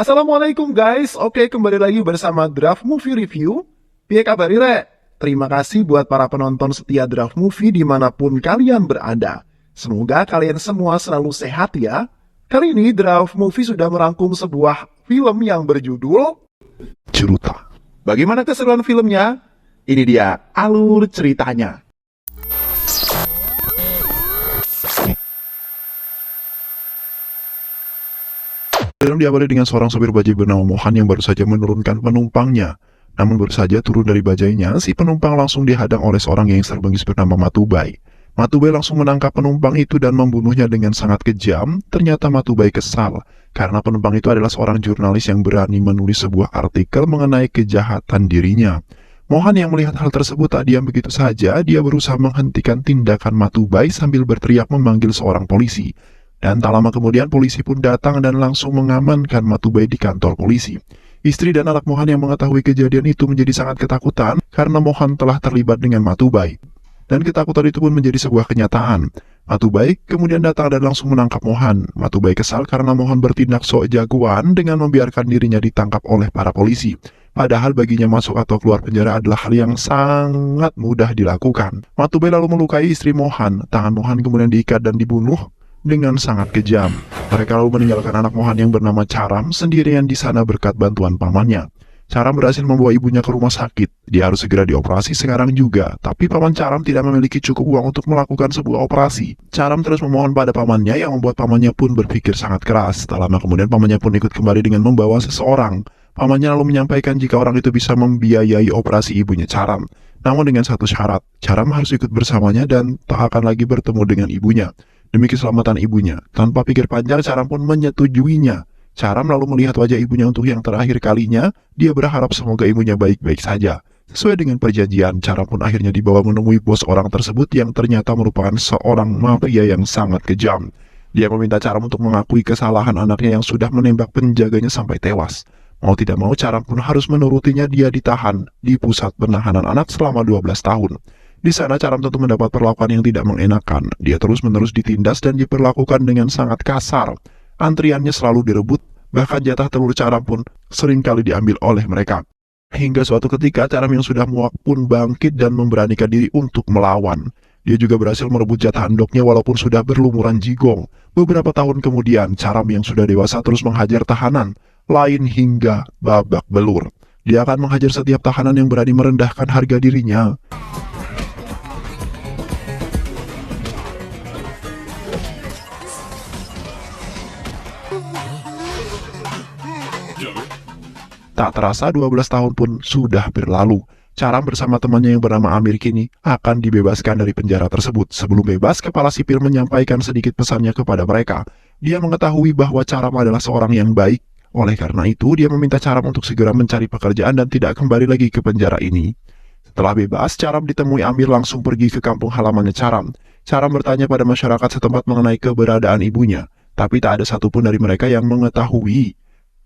Assalamualaikum guys, oke kembali lagi bersama Draft Movie Review. Piye kabar Rek? Terima kasih buat para penonton setia Draft Movie dimanapun kalian berada. Semoga kalian semua selalu sehat ya. Kali ini Draft Movie sudah merangkum sebuah film yang berjudul Ceruta. Bagaimana keseruan filmnya? Ini dia alur ceritanya. Film diawali dengan seorang sopir bajai bernama Mohan yang baru saja menurunkan penumpangnya. Namun baru saja turun dari bajainya, si penumpang langsung dihadang oleh seorang gangster bengis bernama Matubai. Matubai langsung menangkap penumpang itu dan membunuhnya dengan sangat kejam. Ternyata Matubai kesal, karena penumpang itu adalah seorang jurnalis yang berani menulis sebuah artikel mengenai kejahatan dirinya. Mohan yang melihat hal tersebut tak diam begitu saja, dia berusaha menghentikan tindakan Matubai sambil berteriak memanggil seorang polisi. Dan tak lama kemudian polisi pun datang dan langsung mengamankan Matubai di kantor polisi. Istri dan anak Mohan yang mengetahui kejadian itu menjadi sangat ketakutan karena Mohan telah terlibat dengan Matubai. Dan ketakutan itu pun menjadi sebuah kenyataan. Matubai kemudian datang dan langsung menangkap Mohan. Matubai kesal karena Mohan bertindak sok jagoan dengan membiarkan dirinya ditangkap oleh para polisi. Padahal baginya masuk atau keluar penjara adalah hal yang sangat mudah dilakukan. Matubai lalu melukai istri Mohan. Tangan Mohan kemudian diikat dan dibunuh dengan sangat kejam. Mereka lalu meninggalkan anak Mohan yang bernama Charam sendirian di sana berkat bantuan pamannya. Charam berhasil membawa ibunya ke rumah sakit. Dia harus segera dioperasi sekarang juga, tapi paman Charam tidak memiliki cukup uang untuk melakukan sebuah operasi. Charam terus memohon pada pamannya yang membuat pamannya pun berpikir sangat keras. Tak lama kemudian pamannya pun ikut kembali dengan membawa seseorang. Pamannya lalu menyampaikan jika orang itu bisa membiayai operasi ibunya Charam. Namun dengan satu syarat, Charam harus ikut bersamanya dan tak akan lagi bertemu dengan ibunya demi keselamatan ibunya. Tanpa pikir panjang, Charam pun menyetujuinya. Charam lalu melihat wajah ibunya untuk yang terakhir kalinya. Dia berharap semoga ibunya baik-baik saja. Sesuai dengan perjanjian, Charam pun akhirnya dibawa menemui bos orang tersebut yang ternyata merupakan seorang mafia yang sangat kejam. Dia meminta Charam untuk mengakui kesalahan anaknya yang sudah menembak penjaganya sampai tewas. Mau tidak mau, Charam pun harus menurutinya. Dia ditahan di pusat penahanan anak selama 12 tahun. Di sana Charam tentu mendapat perlakuan yang tidak mengenakan. Dia terus-menerus ditindas dan diperlakukan dengan sangat kasar. Antriannya selalu direbut, bahkan jatah telur Charam pun seringkali diambil oleh mereka. Hingga suatu ketika Charam yang sudah muak pun bangkit dan memberanikan diri untuk melawan. Dia juga berhasil merebut jatah andoknya walaupun sudah berlumuran jigong. Beberapa tahun kemudian, Charam yang sudah dewasa terus menghajar tahanan lain hingga babak belur. Dia akan menghajar setiap tahanan yang berani merendahkan harga dirinya. Tak terasa 12 tahun pun sudah berlalu. Charam bersama temannya yang bernama Amir kini akan dibebaskan dari penjara tersebut. Sebelum bebas, kepala sipil menyampaikan sedikit pesannya kepada mereka. Dia mengetahui bahwa Charam adalah seorang yang baik. Oleh karena itu, dia meminta Charam untuk segera mencari pekerjaan dan tidak kembali lagi ke penjara ini. Setelah bebas, Charam ditemui Amir langsung pergi ke kampung halamannya Charam. Charam bertanya pada masyarakat setempat mengenai keberadaan ibunya. Tapi tak ada satupun dari mereka yang mengetahui.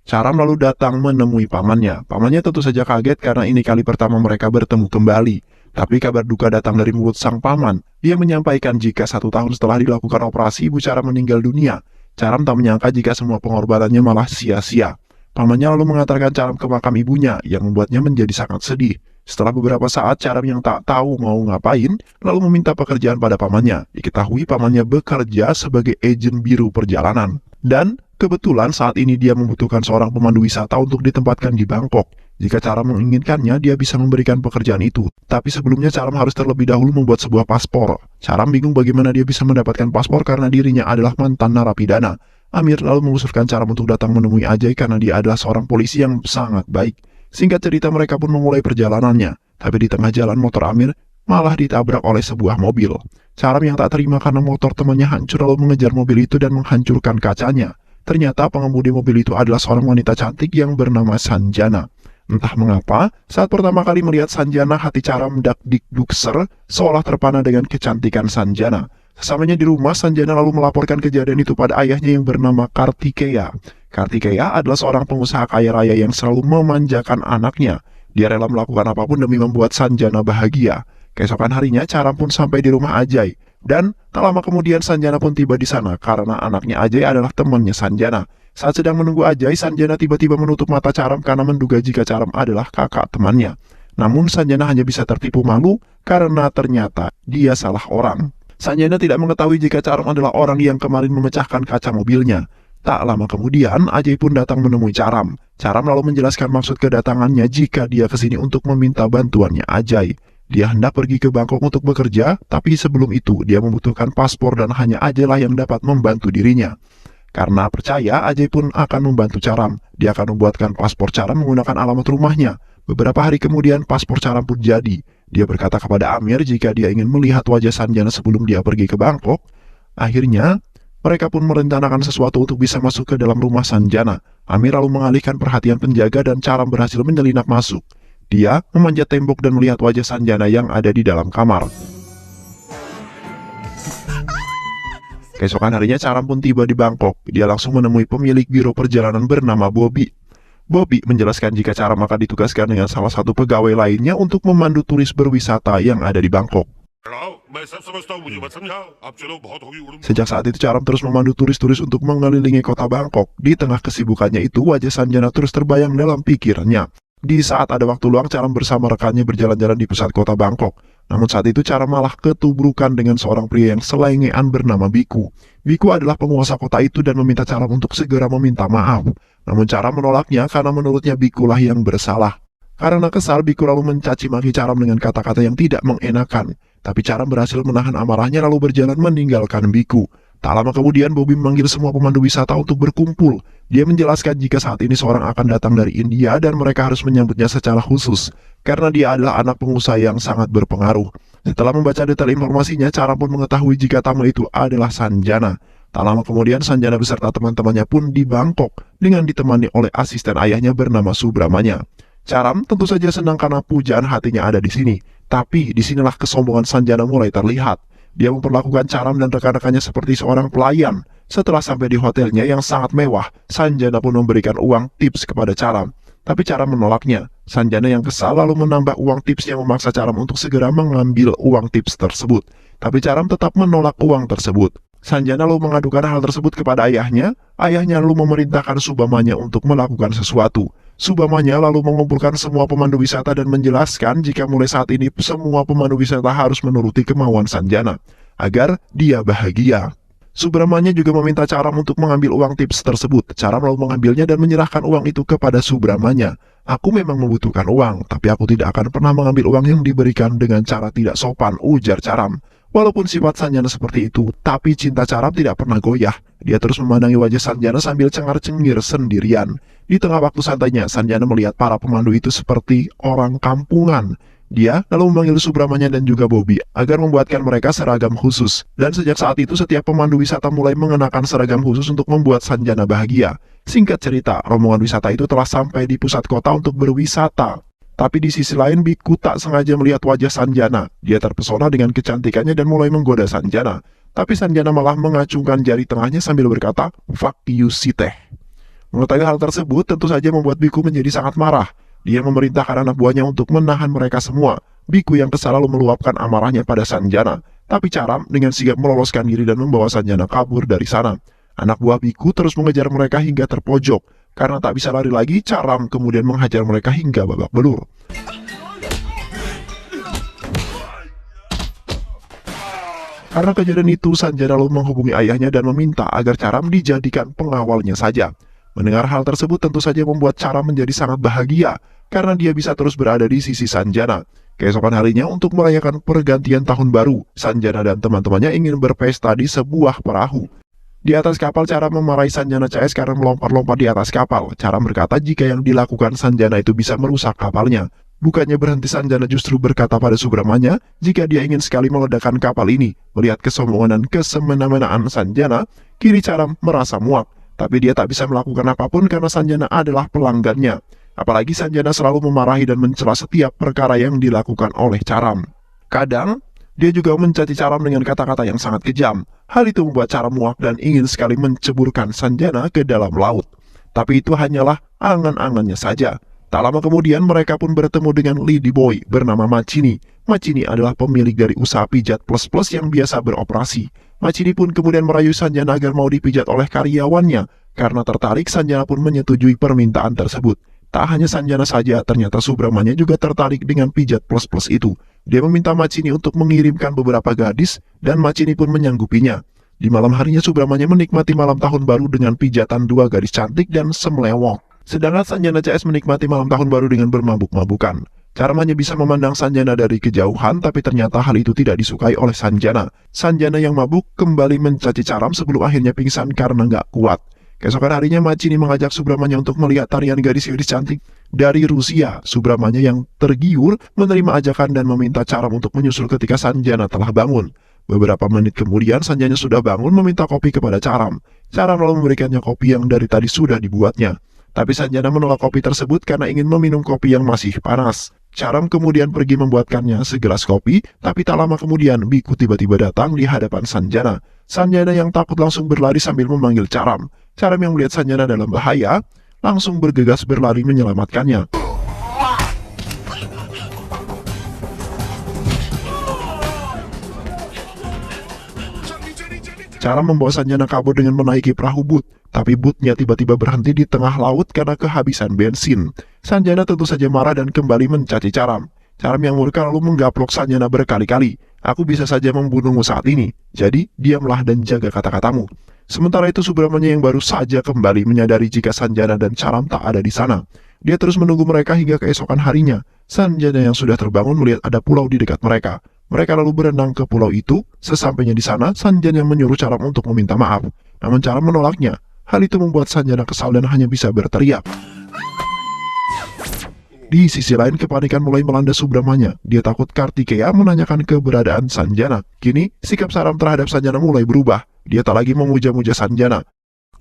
Charam lalu datang menemui pamannya. Pamannya tentu saja kaget karena ini kali pertama mereka bertemu kembali. Tapi kabar duka datang dari mulut sang paman. Dia menyampaikan jika 1 tahun setelah dilakukan operasi, ibu Charam meninggal dunia. Charam tak menyangka jika semua pengorbanannya malah sia-sia. Pamannya lalu mengantarkan Charam ke makam ibunya yang membuatnya menjadi sangat sedih. Setelah beberapa saat, Charam yang tak tahu mau ngapain, lalu meminta pekerjaan pada pamannya. Diketahui pamannya bekerja sebagai agen biru perjalanan. Dan kebetulan saat ini dia membutuhkan seorang pemandu wisata untuk ditempatkan di Bangkok. Jika Charam menginginkannya, dia bisa memberikan pekerjaan itu. Tapi sebelumnya Charam harus terlebih dahulu membuat sebuah paspor. Charam bingung bagaimana dia bisa mendapatkan paspor karena dirinya adalah mantan narapidana. Amir lalu mengusulkan Charam untuk datang menemui Ajay karena dia adalah seorang polisi yang sangat baik. Singkat cerita, mereka pun memulai perjalanannya. Tapi di tengah jalan motor Amir malah ditabrak oleh sebuah mobil. Charam yang tak terima karena motor temannya hancur lalu mengejar mobil itu dan menghancurkan kacanya. Ternyata pengemudi mobil itu adalah seorang wanita cantik yang bernama Sanjana. Entah mengapa, saat pertama kali melihat Sanjana, hati Charam dak-dik-dukser seolah terpana dengan kecantikan Sanjana. Sesamanya di rumah, Sanjana lalu melaporkan kejadian itu pada ayahnya yang bernama Kartikeya. Kartikeya adalah seorang pengusaha kaya raya yang selalu memanjakan anaknya. Dia rela melakukan apapun demi membuat Sanjana bahagia. Keesokan harinya, Charam pun sampai di rumah Ajay. Dan tak lama kemudian Sanjana pun tiba di sana karena anaknya Ajay adalah temannya Sanjana. Saat sedang menunggu Ajay, Sanjana tiba-tiba menutup mata Caram karena menduga jika Caram adalah kakak temannya. Namun Sanjana hanya bisa tertipu malu karena ternyata dia salah orang. Sanjana tidak mengetahui jika Caram adalah orang yang kemarin memecahkan kaca mobilnya. Tak lama kemudian, Ajay pun datang menemui Caram. Caram lalu menjelaskan maksud kedatangannya jika dia ke sini untuk meminta bantuannya Ajay. Dia hendak pergi ke Bangkok untuk bekerja, tapi sebelum itu dia membutuhkan paspor dan hanya Ajay lah yang dapat membantu dirinya. Karena percaya, Ajay pun akan membantu Caram. Dia akan membuatkan paspor Caram menggunakan alamat rumahnya. Beberapa hari kemudian, paspor Caram pun jadi. Dia berkata kepada Amir jika dia ingin melihat wajah Sanjana sebelum dia pergi ke Bangkok. Akhirnya, mereka pun merencanakan sesuatu untuk bisa masuk ke dalam rumah Sanjana. Amir lalu mengalihkan perhatian penjaga dan Caram berhasil menyelinap masuk. Dia memanjat tembok dan melihat wajah Sanjana yang ada di dalam kamar. Keesokan harinya Caram pun tiba di Bangkok. Dia langsung menemui pemilik biro perjalanan bernama Bobby. Bobby menjelaskan jika Caram akan ditugaskan dengan salah satu pegawai lainnya untuk memandu turis berwisata yang ada di Bangkok. Sejak saat itu Caram terus memandu turis-turis untuk mengelilingi kota Bangkok. Di tengah kesibukannya itu, wajah Sanjana terus terbayang dalam pikirannya. Di saat ada waktu luang, Caram bersama rekannya berjalan-jalan di pusat kota Bangkok. Namun saat itu Caram malah ketubrukan dengan seorang pria yang selengean bernama Biku. Biku adalah penguasa kota itu dan meminta Caram untuk segera meminta maaf. Namun Caram menolaknya karena menurutnya Biku lah yang bersalah. Karena kesal, Biku lalu mencaci maki Caram dengan kata-kata yang tidak mengenakan. Tapi Caram berhasil menahan amarahnya lalu berjalan meninggalkan Biku. Tak lama kemudian Bobby memanggil semua pemandu wisata untuk berkumpul. Dia menjelaskan jika saat ini seorang akan datang dari India dan mereka harus menyambutnya secara khusus. Karena dia adalah anak pengusaha yang sangat berpengaruh. Setelah membaca detail informasinya, Caram pun mengetahui jika tamu itu adalah Sanjana. Tak lama kemudian Sanjana beserta teman-temannya pun di Bangkok dengan ditemani oleh asisten ayahnya bernama Subramanya. Caram tentu saja senang karena pujaan hatinya ada di sini. Tapi disinilah kesombongan Sanjana mulai terlihat. Dia memperlakukan Caram dan rekan-rekannya seperti seorang pelayan. Setelah sampai di hotelnya yang sangat mewah, Sanjana pun memberikan uang tips kepada Caram. Tapi Caram menolaknya. Sanjana yang kesal lalu menambah uang tips yang memaksa Caram untuk segera mengambil uang tips tersebut. Tapi Caram tetap menolak uang tersebut. Sanjana lalu mengadukan hal tersebut kepada ayahnya. Ayahnya lalu memerintahkan Subamanya untuk melakukan sesuatu. Subamanya lalu mengumpulkan semua pemandu wisata dan menjelaskan jika mulai saat ini semua pemandu wisata harus menuruti kemauan Sanjana agar dia bahagia. Subramanya juga meminta Caram untuk mengambil uang tips tersebut. Caram lalu mengambilnya dan menyerahkan uang itu kepada Subramanya. Aku memang membutuhkan uang, tapi aku tidak akan pernah mengambil uang yang diberikan dengan cara tidak sopan, ujar Caram. Walaupun sifat Sanjana seperti itu, tapi cinta Caram tidak pernah goyah. Dia terus memandangi wajah Sanjana sambil cengar-cengir sendirian. Di tengah waktu santainya, Sanjana melihat para pemandu itu seperti orang kampungan. Dia lalu memanggil Subramanya dan juga Bobby agar membuatkan mereka seragam khusus. Dan sejak saat itu setiap pemandu wisata mulai mengenakan seragam khusus untuk membuat Sanjana bahagia. Singkat cerita, rombongan wisata itu telah sampai di pusat kota untuk berwisata. Tapi di sisi lain, Biku tak sengaja melihat wajah Sanjana. Dia terpesona dengan kecantikannya dan mulai menggoda Sanjana. Tapi Sanjana malah mengacungkan jari tengahnya sambil berkata, "Fuck you si teh." Mengetahui hal tersebut tentu saja membuat Biku menjadi sangat marah. Dia memerintahkan anak buahnya untuk menahan mereka semua. Biku yang kesal lalu meluapkan amarahnya pada Sanjana. Tapi Caram dengan sigap meloloskan diri dan membawa Sanjana kabur dari sana. Anak buah Biku terus mengejar mereka hingga terpojok. Karena tak bisa lari lagi, Caram kemudian menghajar mereka hingga babak belur. Karena kejadian itu, Sanjana lalu menghubungi ayahnya dan meminta agar Caram dijadikan pengawalnya saja. Mendengar hal tersebut tentu saja membuat Caram menjadi sangat bahagia, karena dia bisa terus berada di sisi Sanjana. Keesokan harinya untuk merayakan pergantian tahun baru, Sanjana dan teman-temannya ingin berpesta di sebuah perahu. Di atas kapal, Caram memarahi Sanjana CS karena melompat-lompat di atas kapal. Caram berkata jika yang dilakukan Sanjana itu bisa merusak kapalnya. Bukannya berhenti, Sanjana justru berkata pada Subramanya jika dia ingin sekali meledakkan kapal ini. Melihat kesombongan dan kesemena-menaan Sanjana, kini Caram merasa muak. Tapi dia tak bisa melakukan apapun karena Sanjana adalah pelanggannya. Apalagi Sanjana selalu memarahi dan mencela setiap perkara yang dilakukan oleh Caram. Kadang, dia juga mencaci Caram dengan kata-kata yang sangat kejam. Hal itu membuat Caram muak dan ingin sekali menceburkan Sanjana ke dalam laut. Tapi itu hanyalah angan-angannya saja. Tak lama kemudian mereka pun bertemu dengan Lady Boy bernama Machini. Macini adalah pemilik dari usaha pijat plus-plus yang biasa beroperasi. Macini pun kemudian merayu Sanjana agar mau dipijat oleh karyawannya. Karena tertarik, Sanjana pun menyetujui permintaan tersebut. Tak hanya Sanjana saja, ternyata Subramanya juga tertarik dengan pijat plus-plus itu. Dia meminta Macini untuk mengirimkan beberapa gadis, dan Macini pun menyanggupinya. Di malam harinya Subramanya menikmati malam tahun baru dengan pijatan dua gadis cantik dan semlewong. Sedangkan Sanjana CS menikmati malam tahun baru dengan bermabuk-mabukan. Charam hanya bisa memandang Sanjana dari kejauhan, tapi ternyata hal itu tidak disukai oleh Sanjana. Sanjana yang mabuk kembali mencaci Charam sebelum akhirnya pingsan karena nggak kuat. Keesokan harinya Macini mengajak Subramanya untuk melihat tarian gadis-gadis cantik dari Rusia. Subramanya yang tergiur menerima ajakan dan meminta Charam untuk menyusul ketika Sanjana telah bangun. Beberapa menit kemudian Sanjana sudah bangun meminta kopi kepada Charam. Charam lalu memberikannya kopi yang dari tadi sudah dibuatnya. Tapi Sanjana menolak kopi tersebut karena ingin meminum kopi yang masih panas. Charam kemudian pergi membuatkannya segelas kopi, tapi tak lama kemudian Biku tiba-tiba datang di hadapan Sanjana. Sanjana yang takut langsung berlari sambil memanggil Charam. Charam yang melihat Sanjana dalam bahaya, langsung bergegas berlari menyelamatkannya. Charam membawa Sanjana kabur dengan menaiki perahu bot, tapi botnya tiba-tiba berhenti di tengah laut karena kehabisan bensin. Sanjana tentu saja marah dan kembali mencaci Charam. Charam yang murka lalu menggaplok Sanjana berkali-kali. "Aku bisa saja membunuhmu saat ini, jadi diamlah dan jaga kata-katamu." Sementara itu Subramanya yang baru saja kembali menyadari jika Sanjana dan Charam tak ada di sana. Dia terus menunggu mereka hingga keesokan harinya. Sanjana yang sudah terbangun melihat ada pulau di dekat mereka. Mereka lalu berenang ke pulau itu. Sesampainya di sana, Sanjana menyuruh Charam untuk meminta maaf. Namun Charam menolaknya. Hal itu membuat Sanjana kesal dan hanya bisa berteriak. Di sisi lain, kepanikan mulai melanda Subramanya. Dia takut Kartikeya menanyakan keberadaan Sanjana. Kini, sikap Charam terhadap Sanjana mulai berubah. Dia tak lagi memuja-muja Sanjana.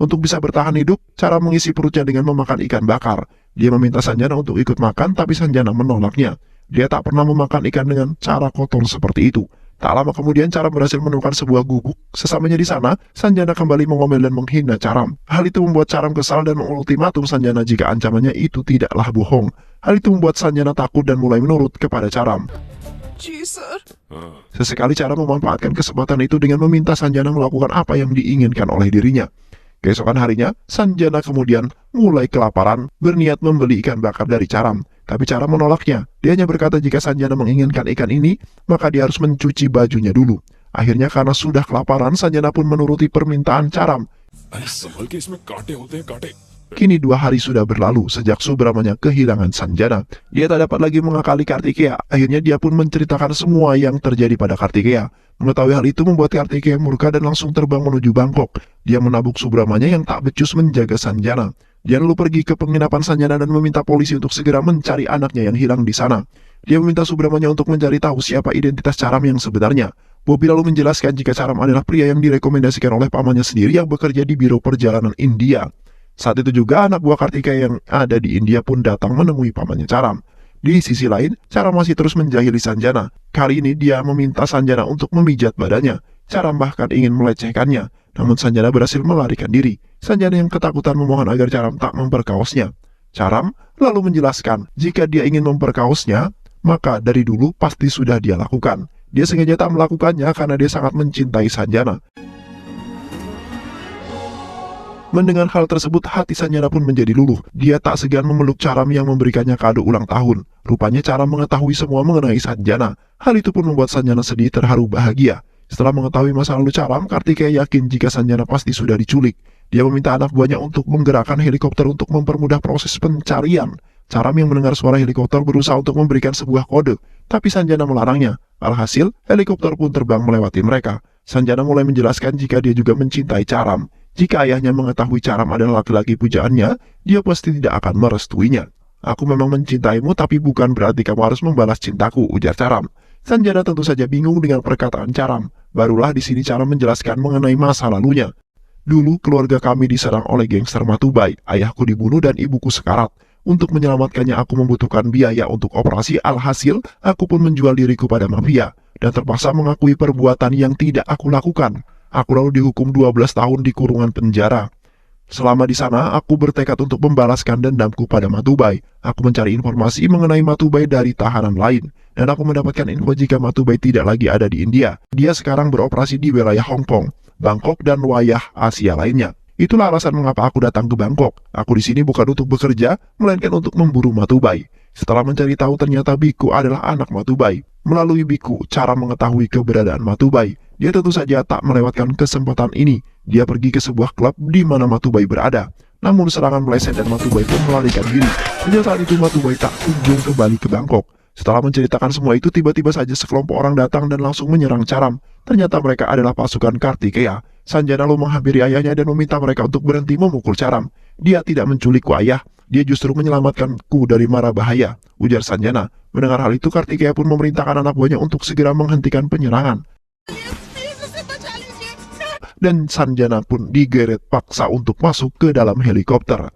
Untuk bisa bertahan hidup, Charam mengisi perutnya dengan memakan ikan bakar. Dia meminta Sanjana untuk ikut makan, tapi Sanjana menolaknya. Dia tak pernah memakan ikan dengan cara kotor seperti itu. Tak lama kemudian Charam berhasil menemukan sebuah gubuk. Sesamanya di sana, Sanjana kembali mengomel dan menghina Charam. Hal itu membuat Charam kesal dan mengultimatum Sanjana jika ancamannya itu tidaklah bohong. Hal itu membuat Sanjana takut dan mulai menurut kepada Charam. Sesekali Charam memanfaatkan kesempatan itu dengan meminta Sanjana melakukan apa yang diinginkan oleh dirinya. Keesokan harinya, Sanjana kemudian mulai kelaparan, berniat membeli ikan bakar dari Charam. Tapi Charam menolaknya. Dia hanya berkata jika Sanjana menginginkan ikan ini, maka dia harus mencuci bajunya dulu. Akhirnya karena sudah kelaparan, Sanjana pun menuruti permintaan Charam. Kini 2 hari sudah berlalu sejak Subramanya kehilangan Sanjana. Dia tak dapat lagi mengakali Kartikeya. Akhirnya dia pun menceritakan semua yang terjadi pada Kartikeya. Mengetahui hal itu membuat Kartikeya murka dan langsung terbang menuju Bangkok. Dia menabuk Subramanya yang tak becus menjaga Sanjana. Dia lalu pergi ke penginapan Sanjana dan meminta polisi untuk segera mencari anaknya yang hilang di sana. Dia meminta Subramanya untuk mencari tahu siapa identitas Charam yang sebenarnya. Bobby lalu menjelaskan jika Charam adalah pria yang direkomendasikan oleh pamannya sendiri yang bekerja di Biro Perjalanan India. Saat itu juga anak buah Kartikeya yang ada di India pun datang menemui pamannya Charam. Di sisi lain, Charam masih terus menjahili Sanjana. Kali ini dia meminta Sanjana untuk memijat badannya. Charam bahkan ingin melecehkannya, namun Sanjana berhasil melarikan diri. Sanjana yang ketakutan memohon agar Charam tak memperkaosnya. Charam lalu menjelaskan jika dia ingin memperkaosnya, maka dari dulu pasti sudah dia lakukan. Dia sengaja tak melakukannya karena dia sangat mencintai Sanjana. Mendengar hal tersebut, hati Sanjana pun menjadi luluh. Dia tak segan memeluk Charam yang memberikannya kado ulang tahun. Rupanya Charam mengetahui semua mengenai Sanjana. Hal itu pun membuat Sanjana sedih, terharu, bahagia. Setelah mengetahui masa lalu Charam, Kartikeya yakin jika Sanjana pasti sudah diculik. Dia meminta anak buahnya untuk menggerakkan helikopter untuk mempermudah proses pencarian. Charam yang mendengar suara helikopter berusaha untuk memberikan sebuah kode, tapi Sanjana melarangnya. Alhasil, helikopter pun terbang melewati mereka. Sanjana mulai menjelaskan jika dia juga mencintai Charam. Jika ayahnya mengetahui Charam adalah laki-laki pujaannya, dia pasti tidak akan merestuinya. "Aku memang mencintaimu, tapi bukan berarti kamu harus membalas cintaku," ujar Charam. Sanjana tentu saja bingung dengan perkataan Charam. Barulah di sini Charam menjelaskan mengenai masa lalunya. "Dulu keluarga kami diserang oleh gangster Matubai. Ayahku dibunuh dan ibuku sekarat. Untuk menyelamatkannya aku membutuhkan biaya untuk operasi. Alhasil, aku pun menjual diriku pada mafia dan terpaksa mengakui perbuatan yang tidak aku lakukan. Aku lalu dihukum 12 tahun di kurungan penjara. Selama di sana, aku bertekad untuk membalaskan dendamku pada Matubai. Aku mencari informasi mengenai Matubai dari tahanan lain, dan aku mendapatkan info jika Matubai tidak lagi ada di India. Dia sekarang beroperasi di wilayah Hong Kong, Bangkok, dan wilayah Asia lainnya. Itulah alasan mengapa aku datang ke Bangkok. Aku di sini bukan untuk bekerja, melainkan untuk memburu Matubai. Setelah mencari tahu ternyata Biku adalah anak Matubai. Melalui Biku, cara mengetahui keberadaan Matubai. Dia tentu saja tak melewatkan kesempatan ini. Dia pergi ke sebuah klub di mana Matubai berada. Namun serangan meleset dan Matubai pun melarikan diri. Sejak saat itu Matubai tak kunjung kembali ke Bangkok. Setelah menceritakan semua itu, tiba-tiba saja sekelompok orang datang dan langsung menyerang Caram. Ternyata mereka adalah pasukan Kartikeya. Sanjana lalu menghampiri ayahnya dan meminta mereka untuk berhenti memukul Caram. Dia tidak menculikku ayah, dia justru menyelamatkanku dari mara bahaya, ujar Sanjana. Mendengar hal itu, Kartikeya pun memerintahkan anak buahnya untuk segera menghentikan penyerangan. Dan Sanjana pun digeret paksa untuk masuk ke dalam helikopter.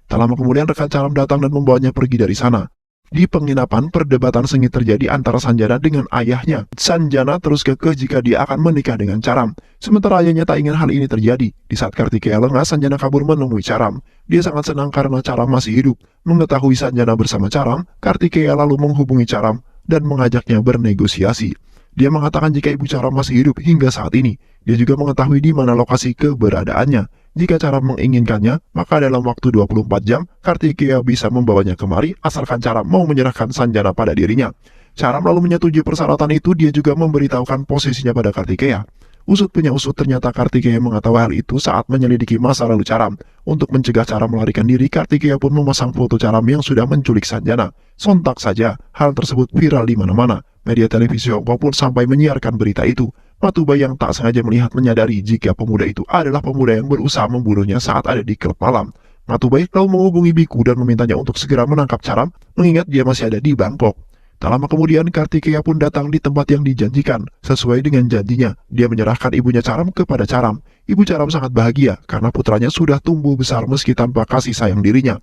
Tak lama kemudian rekan Caram datang dan membawanya pergi dari sana. Di penginapan, perdebatan sengit terjadi antara Sanjana dengan ayahnya. Sanjana terus kekeh jika dia akan menikah dengan Caram. Sementara ayahnya tak ingin hal ini terjadi. Di saat Kartikeya lengah, Sanjana kabur menemui Caram. Dia sangat senang karena Caram masih hidup. Mengetahui Sanjana bersama Caram, Kartikeya lalu menghubungi Caram dan mengajaknya bernegosiasi. Dia mengatakan jika ibu Caram masih hidup hingga saat ini. Dia juga mengetahui di mana lokasi keberadaannya. Jika Caram menginginkannya, maka dalam waktu 24 jam, Kartikeya bisa membawanya kemari asalkan Caram mau menyerahkan Sanjana pada dirinya. Caram lalu menyetujui persyaratan itu. Dia juga memberitahukan posisinya pada Kartikeya. Usut punya usut, ternyata Kartikeya mengetahui hal itu saat menyelidiki masa lalu Caram. Untuk mencegah Caram melarikan diri, Kartikeya pun memasang foto Caram yang sudah menculik Sanjana. Sontak saja, hal tersebut viral di mana-mana. Media televisi Hong Kong pun sampai menyiarkan berita itu. Matubai yang tak sengaja melihat menyadari jika pemuda itu adalah pemuda yang berusaha membunuhnya saat ada di klub malam. Matubai lalu menghubungi Biku dan memintanya untuk segera menangkap Caram, mengingat dia masih ada di Bangkok. Tak lama kemudian, Kartikeya pun datang di tempat yang dijanjikan. Sesuai dengan janjinya, dia menyerahkan ibunya Caram kepada Caram. Ibu Caram sangat bahagia karena putranya sudah tumbuh besar meski tanpa kasih sayang dirinya.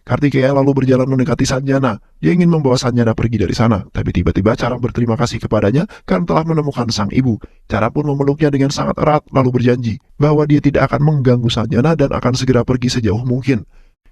Kartikeya lalu berjalan mendekati Sanjana. Dia ingin membawa Sanjana pergi dari sana, tapi tiba-tiba Caram berterima kasih kepadanya karena telah menemukan sang ibu. Caram pun memeluknya dengan sangat erat lalu berjanji bahwa dia tidak akan mengganggu Sanjana dan akan segera pergi sejauh mungkin.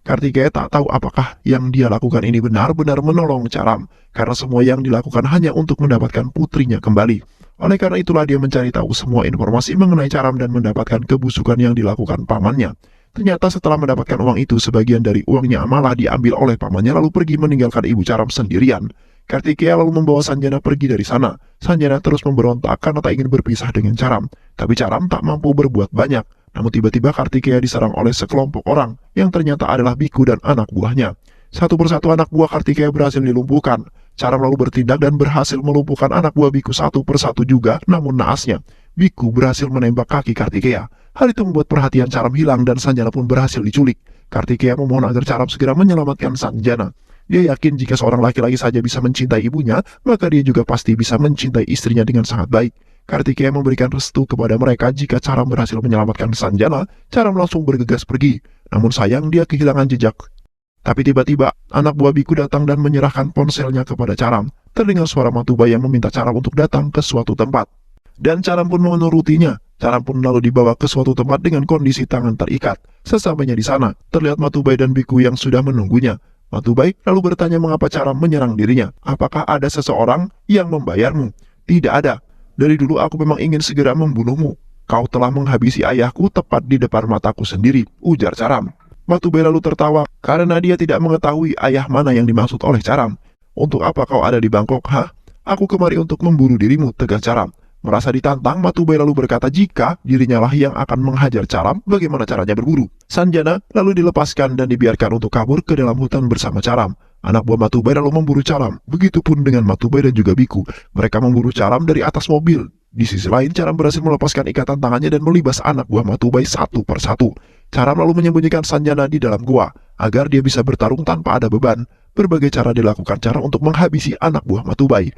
Kartikeya tak tahu apakah yang dia lakukan ini benar-benar menolong Caram, karena semua yang dilakukan hanya untuk mendapatkan putrinya kembali. Oleh karena itulah dia mencari tahu semua informasi mengenai Caram dan mendapatkan kebusukan yang dilakukan pamannya. Ternyata setelah mendapatkan uang itu, sebagian dari uangnya malah diambil oleh pamannya lalu pergi meninggalkan ibu Caram sendirian. Kartikeya lalu membawa Sanjana pergi dari sana. Sanjana terus memberontak karena tak ingin berpisah dengan Caram. Tapi Caram tak mampu berbuat banyak. Namun tiba-tiba Kartikeya diserang oleh sekelompok orang yang ternyata adalah Biku dan anak buahnya. Satu persatu anak buah Kartikeya berhasil dilumpuhkan. Caram lalu bertindak dan berhasil melumpuhkan anak buah Biku satu persatu juga, namun naasnya Biku berhasil menembak kaki Kartikeya. Hal itu membuat perhatian Caram hilang dan Sanjana pun berhasil diculik. Kartikeya memohon agar Caram segera menyelamatkan Sanjana. Dia yakin jika seorang laki-laki saja bisa mencintai ibunya, maka dia juga pasti bisa mencintai istrinya dengan sangat baik. Kartikeya memberikan restu kepada mereka jika Caram berhasil menyelamatkan Sanjana. Caram langsung bergegas pergi. Namun sayang, dia kehilangan jejak. Tapi tiba-tiba, anak buah Biku datang dan menyerahkan ponselnya kepada Caram. Terdengar suara Matubai yang meminta Caram untuk datang ke suatu tempat. Dan Caram pun menurutinya. Caram pun lalu dibawa ke suatu tempat dengan kondisi tangan terikat. Sesampainya di sana, terlihat Matubai dan Biku yang sudah menunggunya. Matubai lalu bertanya mengapa Caram menyerang dirinya. Apakah ada seseorang yang membayarmu? Tidak ada. Dari dulu aku memang ingin segera membunuhmu. Kau telah menghabisi ayahku tepat di depan mataku sendiri, ujar Caram. Matubai lalu tertawa karena dia tidak mengetahui ayah mana yang dimaksud oleh Caram. Untuk apa kau ada di Bangkok, ha? Aku kemari untuk memburu dirimu, tegas Caram. Merasa ditantang, Matubai lalu berkata jika dirinya lah yang akan menghajar Caram, bagaimana caranya berburu. Sanjana lalu dilepaskan dan dibiarkan untuk kabur ke dalam hutan bersama Caram. Anak buah Matubai lalu memburu Caram. Begitupun dengan Matubai dan juga Biku. Mereka memburu Caram dari atas mobil. Di sisi lain, Caram berhasil melepaskan ikatan tangannya dan melibas anak buah Matubai satu persatu. Caram lalu menyembunyikan Sanjana di dalam gua, agar dia bisa bertarung tanpa ada beban. Berbagai cara dilakukan Caram untuk menghabisi anak buah Matubai.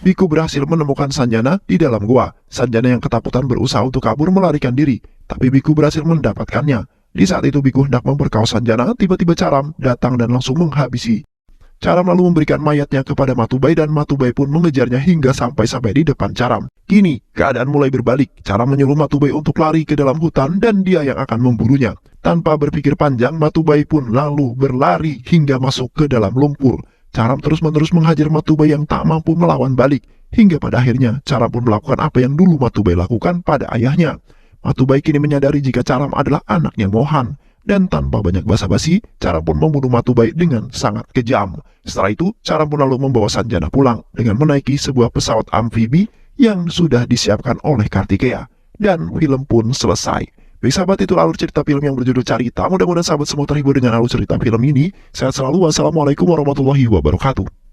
Biku berhasil menemukan Sanjana di dalam gua. Sanjana yang ketakutan berusaha untuk kabur melarikan diri, tapi Biku berhasil mendapatkannya. Di saat itu Biku hendak memperkaos Sanjana, tiba-tiba Caram datang dan langsung menghabisi Caram lalu memberikan mayatnya kepada Matubai dan Matubai pun mengejarnya hingga sampai di depan Caram. Kini, keadaan mulai berbalik. Caram menyuruh Matubai untuk lari ke dalam hutan dan dia yang akan memburunya. Tanpa berpikir panjang, Matubai pun lalu berlari hingga masuk ke dalam lumpur. Caram terus-menerus menghajar Matubai yang tak mampu melawan balik. Hingga pada akhirnya, Caram pun melakukan apa yang dulu Matubai lakukan pada ayahnya. Matubai kini menyadari jika Caram adalah anaknya Mohan. Dan tanpa banyak basa-basi, Caram pun membunuh Matubai dengan sangat kejam. Setelah itu, Caram pun lalu membawa Sanjana pulang dengan menaiki sebuah pesawat amfibi yang sudah disiapkan oleh Kartikeya. Dan film pun selesai. Baik sahabat, itu alur cerita film yang berjudul Carita. Mudah-mudahan sahabat semua terhibur dengan alur cerita film ini. Sehat selalu. Wassalamualaikum warahmatullahi wabarakatuh.